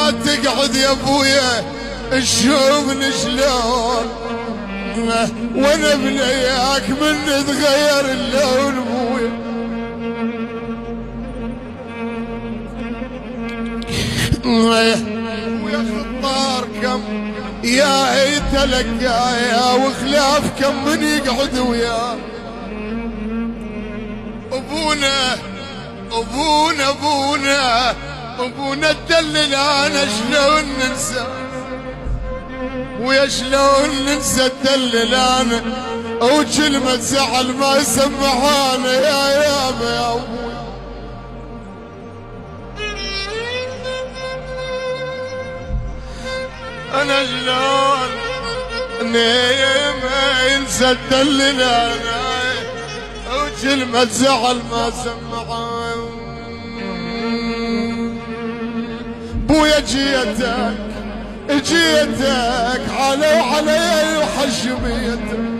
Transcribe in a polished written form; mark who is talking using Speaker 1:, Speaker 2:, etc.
Speaker 1: ما تقعد يا ابويا تشوفني شلون وانا بلياك من تغير اللون ابويا. ويا خطار كم يا يتلقايا وخلاف كم من يقعد وياه. ابونا ابونا ابونا ابونا الدلل انا شلون ننسى ويا شلون ننسى الدلل انا وكلمة زعل ما سمعانا يا يابا يا ابوي. انا شلون ما ينسى الدلل انا وكلمة زعل ما سمعان. بويا جيتك على وعلي وحشميتك